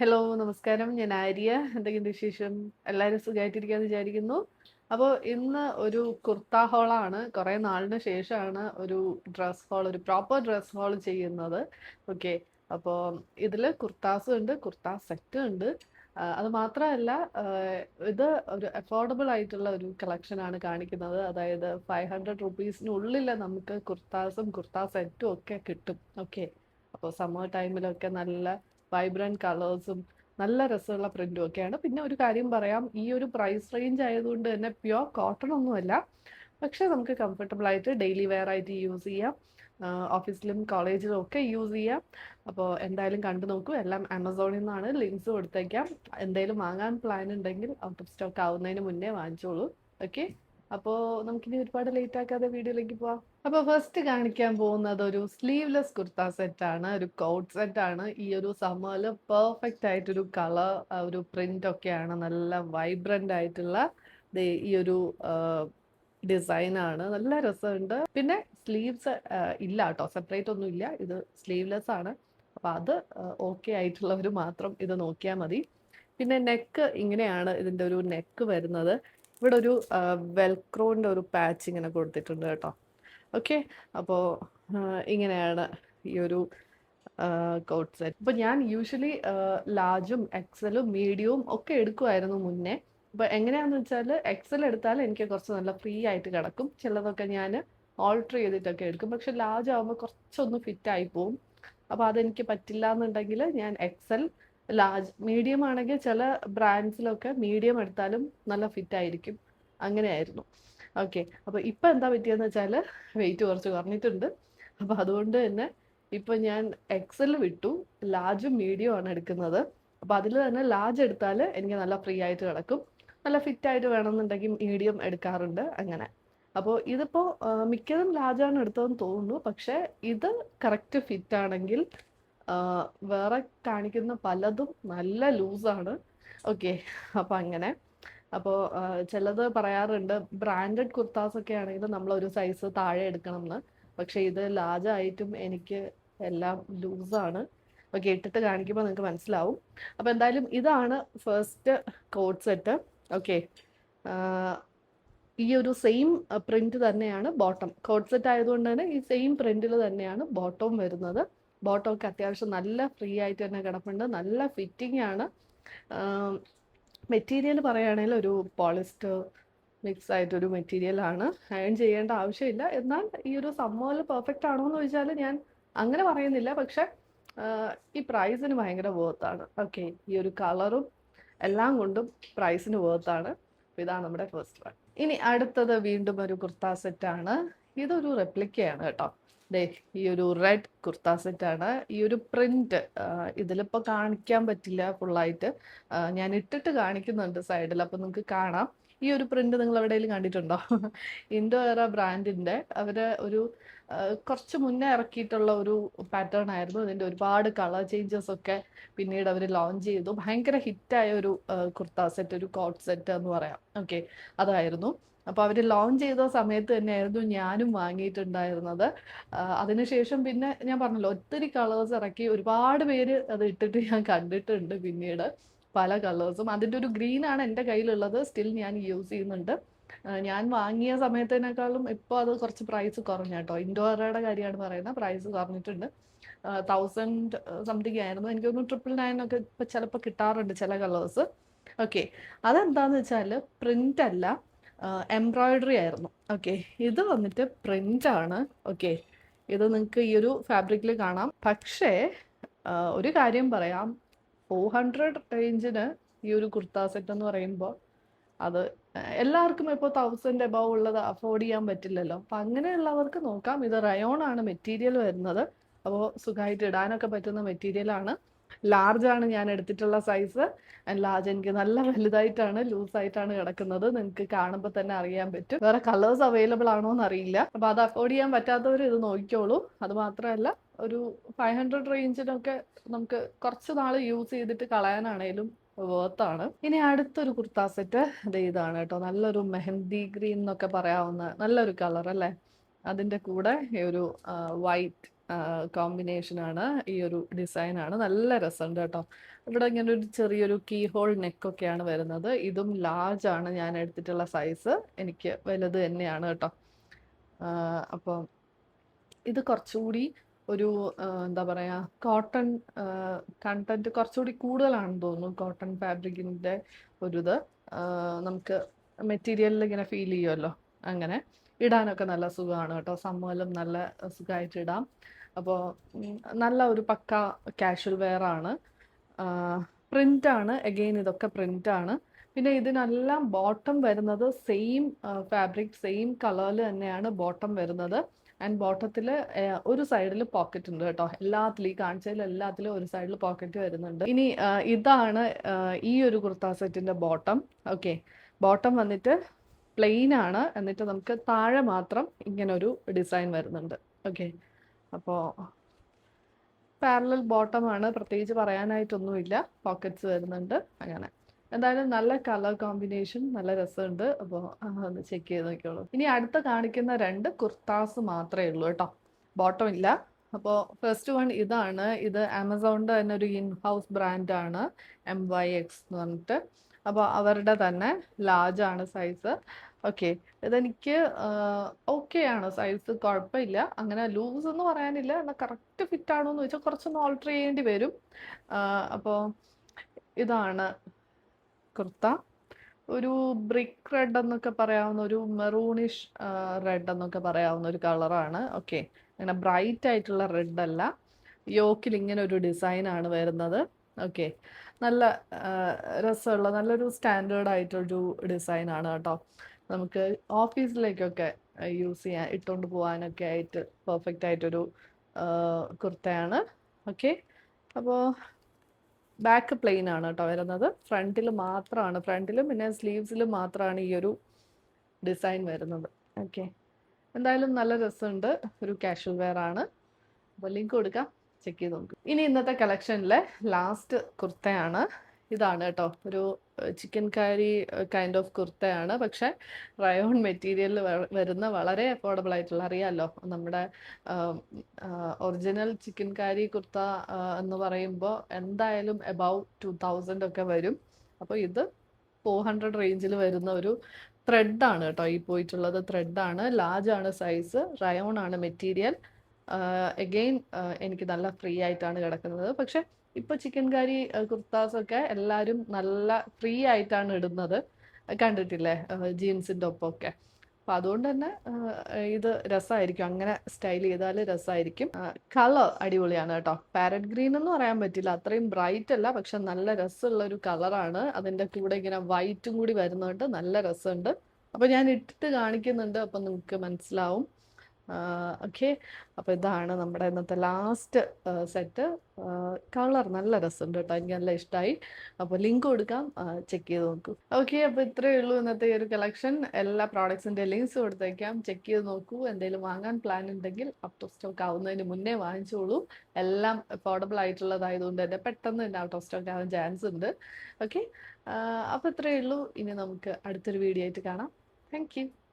Hello, നമസ്കാരം. ഞാൻ ആര്യ. എന്തൊക്കെയുണ്ട് വിശേഷം? എല്ലാവരും സുഖമായിട്ടിരിക്കാന്ന് വിചാരിക്കുന്നു. അപ്പോൾ ഇന്ന് ഒരു കുർത്ത ഹോളാണ്. കുറേ നാളിന് ശേഷമാണ് ഒരു ഡ്രസ് ഹോൾ, ഒരു പ്രോപ്പർ ഡ്രസ് ഹോൾ ചെയ്യുന്നത്. ഓക്കെ. അപ്പോൾ ഇതിൽ കുർത്താസും ഉണ്ട്, കുർത്ത സെറ്റും ഉണ്ട്. അത് മാത്രമല്ല, ഇത് ഒരു അഫോർഡബിൾ ആയിട്ടുള്ള ഒരു കളക്ഷനാണ് കാണിക്കുന്നത്. അതായത് 500 റുപ്പീസിനുള്ളിൽ നമുക്ക് കുർത്താസും കുർത്ത സെറ്റും ഒക്കെ കിട്ടും. ഓക്കെ. അപ്പോൾ സമ്മർ ടൈമിലൊക്കെ നല്ല വൈബ്രന്റ് കളേഴ്സും നല്ല രസമുള്ള പ്രിന്റും ഒക്കെയാണ്. പിന്നെ ഒരു കാര്യം പറയാം, ഈ ഒരു പ്രൈസ് റേഞ്ച് ആയതുകൊണ്ട് തന്നെ പ്യുവർ കോട്ടൺ ഒന്നുമല്ല, പക്ഷെ നമുക്ക് കംഫർട്ടബിൾ ആയിട്ട് ഡെയിലി വെയർ ആയിട്ട് യൂസ് ചെയ്യാം. ഓഫീസിലും കോളേജിലും ഒക്കെ യൂസ് ചെയ്യാം. അപ്പോൾ എന്തായാലും കണ്ടു നോക്കൂ. എല്ലാം ആമസോണിൽ നിന്നാണ്. ലിങ്ക്സ് കൊടുത്തേക്കാം. എന്തെങ്കിലും വാങ്ങാൻ പ്ലാൻ ഉണ്ടെങ്കിൽ ഔട്ട് ഓഫ് സ്റ്റോക്ക് ആവുന്നതിന് മുന്നേ വാങ്ങിച്ചോളൂ. ഓക്കെ. അപ്പോൾ നമുക്കിനി ഒരുപാട് ലേറ്റ് ആക്കാതെ വീഡിയോയിലേക്ക് പോവാം. അപ്പോൾ ഫസ്റ്റ് കാണിക്കാൻ പോകുന്നത് ഒരു സ്ലീവ്ലെസ് കുർത്ത സെറ്റ് ആണ്, ഒരു കോട്ട് സെറ്റ് ആണ്. ഈ ഒരു സമ്മറിൽ പെർഫെക്റ്റ് ആയിട്ടൊരു കളർ, ഒരു പ്രിന്റ് ഒക്കെയാണ്. നല്ല വൈബ്രന്റ് ആയിട്ടുള്ള ഈ ഒരു ഡിസൈൻ ആണ്. നല്ല രസമുണ്ട്. പിന്നെ സ്ലീവ്സ് ഇല്ല കേട്ടോ, സെപ്പറേറ്റ് ഒന്നും ഇല്ല. ഇത് സ്ലീവ്ലെസ് ആണ്. അപ്പോൾ അത് ഓക്കെ ആയിട്ടുള്ളവർ മാത്രം ഇത് നോക്കിയാൽ മതി. പിന്നെ നെക്ക് ഇങ്ങനെയാണ് ഇതിൻ്റെ ഒരു നെക്ക് വരുന്നത്. ഇവിടെ ഒരു വെൽക്രോൻ്റെ ഒരു പാച്ച് ഇങ്ങനെ കൊടുത്തിട്ടുണ്ട് കേട്ടോ. ഓക്കെ. അപ്പോൾ ഇങ്ങനെയാണ് ഈ ഒരു കോട്ട് സെറ്റ്. അപ്പോൾ ഞാൻ യൂഷ്വലി ലാർജും എക്സലും മീഡിയവും ഒക്കെ എടുക്കുമായിരുന്നു മുന്നേ. അപ്പോൾ എങ്ങനെയാണെന്ന് വെച്ചാൽ എക്സൽ എടുത്താൽ എനിക്ക് കുറച്ച് നല്ല ഫ്രീ ആയിട്ട് കിടക്കും. ചിലതൊക്കെ ഞാൻ ഓൾട്ടർ ചെയ്തിട്ടൊക്കെ എടുക്കും. പക്ഷെ ലാർജ് ആകുമ്പോൾ കുറച്ചൊന്ന് ഫിറ്റായി പോവും. അപ്പോൾ അതെനിക്ക് പറ്റില്ല എന്നുണ്ടെങ്കിൽ ഞാൻ എക്സൽ, ലാർജ്, മീഡിയം ആണെങ്കിൽ ചില ബ്രാൻഡ്സിലൊക്കെ മീഡിയം എടുത്താലും നല്ല ഫിറ്റ് ആയിരിക്കും. അങ്ങനെയായിരുന്നു. ഓക്കെ. അപ്പോൾ ഇപ്പം എന്താ പറ്റിയെന്ന് വെച്ചാൽ വെയിറ്റ് കുറച്ച് കുറഞ്ഞിട്ടുണ്ട്. അപ്പോൾ അതുകൊണ്ട് തന്നെ ഇപ്പം ഞാൻ എക്സൽ വിട്ടു, ലാർജും മീഡിയം ആണ് എടുക്കുന്നത്. അപ്പോൾ അതിൽ തന്നെ ലാർജ് എടുത്താൽ എനിക്ക് നല്ല ഫ്രീ ആയിട്ട് കിടക്കും. നല്ല ഫിറ്റ് ആയിട്ട് വേണമെന്നുണ്ടെങ്കിൽ മീഡിയം എടുക്കാറുണ്ട്. അങ്ങനെ. അപ്പോൾ ഇതിപ്പോൾ മിക്കതും ലാർജാണ് എടുത്തതെന്ന് തോന്നുന്നു. പക്ഷേ ഇത് കറക്റ്റ് ഫിറ്റ് ആണെങ്കിൽ വേറെ കാണിക്കുന്ന പലതും നല്ല ലൂസാണ്. ഓക്കെ. അപ്പോൾ അങ്ങനെ. അപ്പോൾ ചിലത് പറയാറുണ്ട് ബ്രാൻഡഡ് കുർത്താസ് ഒക്കെ ആണെങ്കിൽ നമ്മൾ ഒരു സൈസ് താഴെ എടുക്കണം എന്ന്. പക്ഷേ ഇത് ലാർജ് ആയിട്ടും എനിക്ക് എല്ലാം ലൂസാണ്. ഓക്കെ. ഇട്ടിട്ട് കാണിക്കുമ്പോൾ നിങ്ങൾക്ക് മനസ്സിലാവും. അപ്പോൾ എന്തായാലും ഇതാണ് ഫസ്റ്റ് കോട്ട് സെറ്റ്. ഓക്കെ. ഈ ഒരു സെയിം പ്രിന്റ് തന്നെയാണ് ബോട്ടം. കോട്ട് സെറ്റ് ആയതുകൊണ്ട് തന്നെ ഈ സെയിം പ്രിന്റിൽ തന്നെയാണ് ബോട്ടവും വരുന്നത്. ബോട്ടം ഒക്കെ അത്യാവശ്യം നല്ല ഫ്രീ ആയിട്ട് തന്നെ കിടപ്പുണ്ട്. നല്ല ഫിറ്റിംഗ് ആണ്. മെറ്റീരിയൽ പറയുകയാണെങ്കിൽ ഒരു പോളിസ്റ്റർ മിക്സ് ആയിട്ടൊരു മെറ്റീരിയലാണ്. അയൺ ചെയ്യേണ്ട ആവശ്യമില്ല. എന്നാൽ ഈ ഒരു സമ്മറിൽ പെർഫെക്റ്റ് ആണോ എന്ന് ചോദിച്ചാൽ ഞാൻ അങ്ങനെ പറയുന്നില്ല. പക്ഷെ ഈ പ്രൈസിന് ഭയങ്കര വേർത്താണ്. ഓക്കെ. ഈ ഒരു കളറും എല്ലാം കൊണ്ടും പ്രൈസിന് വേർത്താണ്. ഇതാണ് നമ്മുടെ ഫസ്റ്റ് വൺ. ഇനി അടുത്തത് വീണ്ടും ഒരു കുർത്ത സെറ്റാണ്. ഇതൊരു റെപ്ലിക്കയാണ് കേട്ടോ. ദേ ഈ ഒരു റെഡ് കുർത്ത സെറ്റാണ്. ഈ ഒരു പ്രിന്റ് ഇതിലിപ്പോൾ കാണിക്കാൻ പറ്റില്ല ഫുള്ളായിട്ട്. ഞാൻ ഇട്ടിട്ട് കാണിക്കുന്നുണ്ട് സൈഡിൽ, അപ്പോൾ നിങ്ങൾക്ക് കാണാം. ഈ ഒരു പ്രിന്റ് നിങ്ങൾ എവിടെയെങ്കിലും കണ്ടിട്ടുണ്ടോ? ഇൻഡോ എറ ബ്രാൻഡിന്റെ അവര് ഒരു കുറച്ച് മുന്നേ ഇറക്കിയിട്ടുള്ള ഒരു പാറ്റേൺ ആയിരുന്നു. ഇതിന്റെ ഒരുപാട് കളർ ചേഞ്ചസ് ഒക്കെ പിന്നീട് അവർ ലോഞ്ച് ചെയ്തു. ഭയങ്കര ഹിറ്റായ ഒരു കുർത്ത സെറ്റ്, ഒരു കോട്ട് സെറ്റ് എന്ന് പറയാം. ഓക്കെ. അതായിരുന്നു. അപ്പോൾ അവർ ലോഞ്ച് ചെയ്ത സമയത്ത് തന്നെയായിരുന്നു ഞാനും വാങ്ങിയിട്ടുണ്ടായിരുന്നത്. അതിനുശേഷം പിന്നെ ഞാൻ പറഞ്ഞല്ലോ ഒത്തിരി കളേഴ്സ് ഇറക്കി, ഒരുപാട് പേര് അത് ഇട്ടിട്ട് ഞാൻ കണ്ടിട്ടുണ്ട് പിന്നീട് പല കളേഴ്സും. അതിൻ്റെ ഒരു ഗ്രീൻ ആണ് എൻ്റെ കയ്യിലുള്ളത്. സ്റ്റിൽ ഞാൻ യൂസ് ചെയ്യുന്നുണ്ട്. ഞാൻ വാങ്ങിയ സമയത്തിനേക്കാളും ഇപ്പോൾ അത് കുറച്ച് പ്രൈസ് കുറഞ്ഞ കേട്ടോ. ഇൻഡോറയുടെ കാര്യമാണ് പറയുന്നത്. പ്രൈസ് കുറഞ്ഞിട്ടുണ്ട്. 1000 സംതിങ് ആയിരുന്നു. എനിക്ക് തോന്നുന്നു 999 ഒക്കെ ഇപ്പം ചിലപ്പോൾ കിട്ടാറുണ്ട് ചില കളേഴ്സ്. ഓക്കെ. അതെന്താന്ന് വെച്ചാൽ പ്രിന്റ് അല്ല, എംബ്രോയിഡറി ആയിരുന്നു. ഓക്കെ. ഇത് വന്നിട്ട് പ്രിന്റ് ആണ്. ഓക്കെ. ഇത് നിങ്ങൾക്ക് ഈ ഒരു ഫാബ്രിക്കിൽ കാണാം. പക്ഷേ ഒരു കാര്യം പറയാം, 400 റേഞ്ചിന് ഈ ഒരു കുർത്ത സെറ്റ് എന്ന് പറയുമ്പോൾ അത് എല്ലാവർക്കും ഇപ്പോൾ 1000 എബവ് ഉള്ളത് അഫോർഡ് ചെയ്യാൻ പറ്റില്ലല്ലോ. അപ്പം അങ്ങനെയുള്ളവർക്ക് നോക്കാം. ഇത് റയോൺ ആണ് മെറ്റീരിയൽ വരുന്നത്. അപ്പോൾ സുഖമായിട്ട് ഇടാനൊക്കെ പറ്റുന്ന മെറ്റീരിയലാണ്. ലാർജ് ആണ് ഞാൻ എടുത്തിട്ടുള്ള സൈസ്. ആൻഡ് ലാർജ് എനിക്ക് നല്ല വലുതായിട്ടാണ്, ലൂസായിട്ടാണ് കിടക്കുന്നത്. നിങ്ങൾക്ക് കാണുമ്പോൾ തന്നെ അറിയാൻ പറ്റും. വേറെ കളേഴ്സ് അവൈലബിൾ ആണോ എന്ന് അറിയില്ല. അപ്പോൾ അത് അഫോർഡ് ചെയ്യാൻ പറ്റാത്തവർ ഇത് നോക്കിക്കോളൂ. അത് മാത്രമല്ല ഒരു 500 റേഞ്ചിനൊക്കെ നമുക്ക് കുറച്ച് നാൾ യൂസ് ചെയ്തിട്ട് കളയാനാണേലും വേർത്താണ്. ഇനി അടുത്തൊരു കുർത്ത സെറ്റ് ഇതാണ് കേട്ടോ. നല്ലൊരു മെഹന്തി ഗ്രീൻ എന്നൊക്കെ പറയാവുന്ന നല്ലൊരു കളർ അല്ലേ. അതിൻ്റെ കൂടെ ഒരു വൈറ്റ് കോമ്പിനേഷനാണ്, ഈ ഒരു ഡിസൈനാണ്. നല്ല രസമുണ്ട് കേട്ടോ. ഇവിടെ ഇങ്ങനെ ഒരു ചെറിയൊരു കീ ഹോൾ നെക്കൊക്കെയാണ് വരുന്നത്. ഇതും ലാർജ് ആണ് ഞാൻ എടുത്തിട്ടുള്ള സൈസ്. എനിക്ക് വലുത് തന്നെയാണ് കേട്ടോ. അപ്പോൾ ഇത് കുറച്ചുകൂടി ഒരു എന്താ പറയുക, കോട്ടൺ കണ്ടന്റ് കുറച്ചുകൂടി കൂടുതലാണെന്ന് തോന്നുന്നു. കോട്ടൺ ഫാബ്രിക്കിൻ്റെ ഒരു നമുക്ക് മെറ്റീരിയലിൽ ഇങ്ങനെ ഫീൽ ചെയ്യുമല്ലോ. അങ്ങനെ ഇടാനൊക്കെ നല്ല സുഖമാണ് കേട്ടോ. സമ്മറിലും നല്ല സുഖമായിട്ട് ഇടാം. അപ്പോൾ നല്ല ഒരു പക്ക കാഷ്വൽ വെയർ ആണ്. പ്രിൻ്റാണ്, എഗെയിൻ ഇതൊക്കെ പ്രിൻ്റാണ്. പിന്നെ ഇതിനെല്ലാം ബോട്ടം വരുന്നത് സെയിം ഫാബ്രിക്, സെയിം കളറിൽ തന്നെയാണ് ബോട്ടം വരുന്നത്. ആൻഡ് ബോട്ടത്തിൽ ഒരു സൈഡിൽ പോക്കറ്റ് ഉണ്ട് കേട്ടോ. എല്ലാത്തിലും ഈ കാണിച്ചതിൽ എല്ലാത്തിലും ഒരു സൈഡിൽ പോക്കറ്റ് വരുന്നുണ്ട്. ഇനി ഇതാണ് ഈ ഒരു കുർത്ത സെറ്റിൻ്റെ ബോട്ടം. ഓക്കെ, ബോട്ടം വന്നിട്ട് പ്ലെയിൻ ആണ്. എന്നിട്ട് നമുക്ക് താഴെ മാത്രം ഇങ്ങനെ ഒരു ഡിസൈൻ വരുന്നുണ്ട്. ഓക്കെ, അപ്പോൾ പാരലൽ ബോട്ടമാണ്, പ്രത്യേകിച്ച് പറയാനായിട്ടൊന്നുമില്ല. പോക്കറ്റ്സ് വരുന്നുണ്ട്. അങ്ങനെ എന്തായാലും നല്ല കളർ കോമ്പിനേഷൻ, നല്ല രസമുണ്ട്. അപ്പോൾ ഒന്ന് ചെക്ക് ചെയ്ത് നോക്കിയോളൂ. ഇനി അടുത്ത കാണിക്കുന്ന 2 കുർത്താസ് മാത്രമേ ഉള്ളൂ കേട്ടോ, ബോട്ടം ഇല്ല. അപ്പോൾ ഫസ്റ്റ് വൺ ഇതാണ്. ഇത് ആമസോണിൻ്റെ തന്നെ ഒരു ഇൻ ഹൗസ് ബ്രാൻഡാണ്, MYX എന്ന് പറഞ്ഞിട്ട്. അപ്പോൾ അവരുടെ തന്നെ ലാർജ് ആണ് സൈസ്. ഓക്കെ, ഇതെനിക്ക് ഓക്കെയാണ് സൈസ്, കുഴപ്പമില്ല. അങ്ങനെ ലൂസ് എന്ന് പറയാനില്ല, എന്നാൽ കറക്റ്റ് ഫിറ്റ് ആണോ എന്ന് ചോദിച്ചാൽ കുറച്ചൊന്ന് ഓൾട്ടർ ചെയ്യേണ്ടി വരും. അപ്പോൾ ഇതാണ് കുർത്ത. ഒരു ബ്രിക്ക് റെഡ് എന്നൊക്കെ പറയാവുന്ന, ഒരു മെറൂണിഷ് റെഡ് എന്നൊക്കെ പറയാവുന്ന ഒരു കളറാണ്. ഓക്കെ, അങ്ങനെ ബ്രൈറ്റ് ആയിട്ടുള്ള റെഡ് അല്ല. യോക്കിൽ ഇങ്ങനെ ഒരു ഡിസൈനാണ് വരുന്നത്. ഓക്കെ, നല്ല രസമുള്ള നല്ലൊരു സ്റ്റാൻഡേർഡ് ആയിട്ടൊരു ഡിസൈനാണ് കേട്ടോ. നമുക്ക് ഓഫീസിലേക്കൊക്കെ യൂസ് ചെയ്യാൻ, ഇട്ടുകൊണ്ട് പോകാനൊക്കെ ആയിട്ട് പെർഫെക്റ്റ് ആയിട്ടൊരു കുർത്തയാണ്. ഓക്കെ, അപ്പോൾ ബാക്ക് പ്ലെയിൻ ആണ് കേട്ടോ വരുന്നത്. ഫ്രണ്ടിൽ മാത്രമാണ്, ഫ്രണ്ടിലും പിന്നെ സ്ലീവ്സിലും മാത്രമാണ് ഈ ഒരു ഡിസൈൻ വരുന്നത്. ഓക്കെ, എന്തായാലും നല്ല രസമുണ്ട്. ഒരു കാഷ്വൽ വെയർ ആണ്. അപ്പോൾ ലിങ്ക് കൊടുക്കാം, ചെക്ക് ചെയ്ത് നോക്കും. ഇനി ഇന്നത്തെ കളക്ഷനിലെ ലാസ്റ്റ് കുർത്തയാണ്. ഇതാണ് കേട്ടോ, ഒരു ചിക്കൻ കാരി കൈൻഡ് ഓഫ് കുർത്തയാണ്. പക്ഷെ റയോൺ മെറ്റീരിയലിൽ വരുന്ന വളരെ അഫോർഡബിൾ ആയിട്ടുള്ള, അറിയാമല്ലോ നമ്മുടെ ഒറിജിനൽ ചിക്കൻ കാരി കുർത്ത എന്ന് പറയുമ്പോൾ എന്തായാലും എബവ് 2000 ഒക്കെ വരും. അപ്പോൾ ഇത് 400 റേഞ്ചിൽ വരുന്ന ഒരു ത്രെഡാണ് കേട്ടോ. ഈ പോയിട്ടുള്ളത് ത്രെഡാണ്, ലാർജ് ആണ് സൈസ്, റയോൺ ആണ് മെറ്റീരിയൽ. എഗെയിൻ എനിക്ക് നല്ല ഫ്രീ ആയിട്ടാണ് കിടക്കുന്നത്. പക്ഷെ ഇപ്പോൾ ചിക്കൻ കാരി കുർത്താസൊക്കെ എല്ലാവരും നല്ല ഫ്രീ ആയിട്ടാണ് ഇടുന്നത്, കണ്ടിട്ടില്ലേ, ജീൻസിൻ്റെ ഒപ്പമൊക്കെ. അപ്പം അതുകൊണ്ട് തന്നെ ഇത് രസമായിരിക്കും, അങ്ങനെ സ്റ്റൈൽ ചെയ്താൽ രസമായിരിക്കും. കളർ അടിപൊളിയാണ് കേട്ടോ. പാരറ്റ് ഗ്രീൻ എന്ന് പറയാൻ പറ്റില്ല, അത്രയും ബ്രൈറ്റ് അല്ല, പക്ഷെ നല്ല രസമുള്ള ഒരു കളറാണ്. അതിൻ്റെ കൂടെ ഇങ്ങനെ വൈറ്റും കൂടി വരുന്നുണ്ട്, നല്ല രസമുണ്ട്. അപ്പോൾ ഞാൻ ഇട്ടിട്ട് കാണിക്കുന്നുണ്ട്, അപ്പം നിങ്ങൾക്ക് മനസ്സിലാവും. ഓക്കെ, അപ്പോൾ ഇതാണ് നമ്മുടെ ഇന്നത്തെ ലാസ്റ്റ് സെറ്റ്. കളർ നല്ല രസമുണ്ട് കേട്ടോ, എനിക്ക് നല്ല ഇഷ്ടമായി. അപ്പോൾ ലിങ്ക് കൊടുക്കാം, ചെക്ക് ചെയ്ത് നോക്കൂ. ഓക്കെ, അപ്പോൾ ഇത്രയേ ഉള്ളൂ ഇന്നത്തെ ഒരു കളക്ഷൻ. എല്ലാ പ്രോഡക്ട്സിൻ്റെ ലിങ്ക്സ് കൊടുത്തേക്കാം, ചെക്ക് ചെയ്ത് നോക്കൂ. എന്തെങ്കിലും വാങ്ങാൻ പ്ലാൻ ഉണ്ടെങ്കിൽ ഔട്ട് ഓഫ് സ്റ്റോക്ക് ആവുന്നതിന് മുന്നേ വാങ്ങിച്ചോളൂ. എല്ലാം അഫോർഡബിൾ ആയിട്ടുള്ളതായതുകൊണ്ട് തന്നെ പെട്ടെന്ന് തന്നെ ഔട്ട് ഓഫ് സ്റ്റോക്ക് ആവാൻ ചാൻസ് ഉണ്ട്. ഓക്കെ, അപ്പോൾ ഇത്രയേ ഉള്ളൂ. ഇനി നമുക്ക് അടുത്തൊരു വീഡിയോ ആയിട്ട് കാണാം. Thank you.